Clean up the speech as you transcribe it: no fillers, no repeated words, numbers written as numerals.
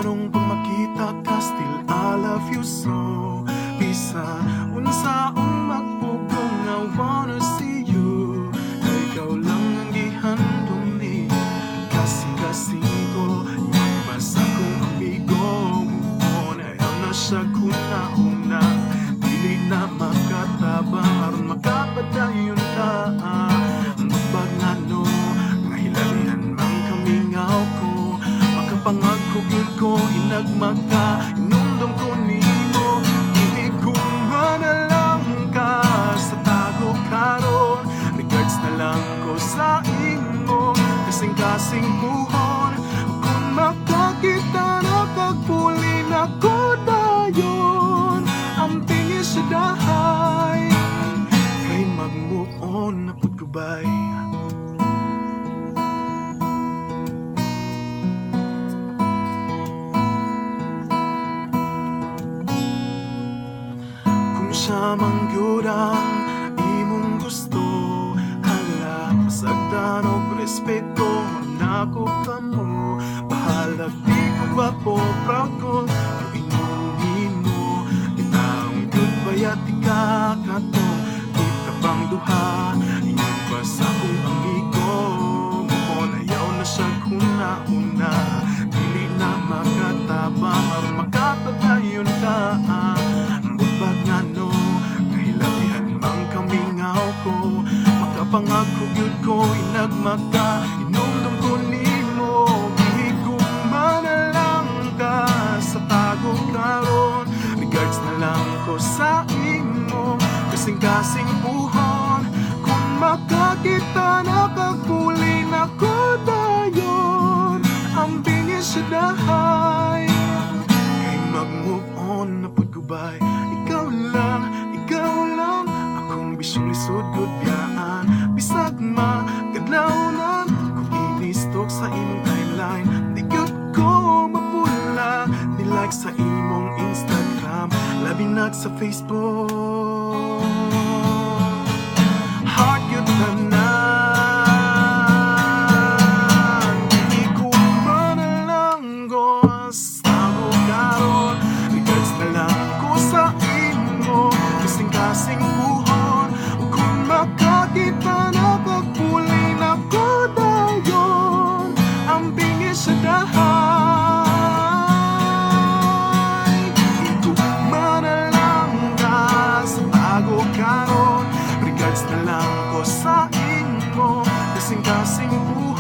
anong pag makita ka, still I love you so. Bisa unsaong magpugong, I wanna see you. Na ikaw lang ang gihandom ni kasing-kasing ko. Yung basa kong amigo mo, ayaw na siya kuna-una. Dili na makatabang, aron makapadayon ka. Magbag nga no, nga hilalihan mang kamingaw ko. Makapangagkugid ko, hinagmag ka, inundom ko nimo. Ihiguma na lang ka sa tago karon. Regards na lang ko sa imo, kasing-kasing buhon. Kung makakita na pagpuli na ko dayon, ang tingin sa dahay, kay mag-move on na pud kubay. Siya mangyurang imong gusto, hala pasagdan og respeto, manako ka mo. Bahalag di ko gwapo, proud ko ang inyong mo. Itaong good bayat ika kato, di ka pang duha. Inyong basa kong amigo mo, ayaw na siya kuna-una. Dili na makatabang, aron makapadayon ka. Bubag nga no, kahilabihan mang kamingaw ko. Makapangagkog yun ko, inagmag ka, inundom ko nimo. Gihiguma na lang ka sa tago karon. Regards na lang ko sa imo, kasing-kasing buhon. Kung makakita na pagpuli na ko dayon, ang bingis sa dahay, kay mag-move on na pud kubay. Ikaw lang, akong bisyong lisod good biyaan. Bisag magadlawnan, kung inistok sa imong timeline. Di gyud ko mapula, ni-like sa imong Instagram, labi nag sa Facebook. Heart gyud tanan, di ko man lang go sa karon. Regards na lang ko sa kasing buhon. Kung makakita na pagpuli na ko dayon, ang bingis sa dahay. Igugma na lang ka sa tago karon. Regards na lang ko sa imo, kasing-kasing buhon.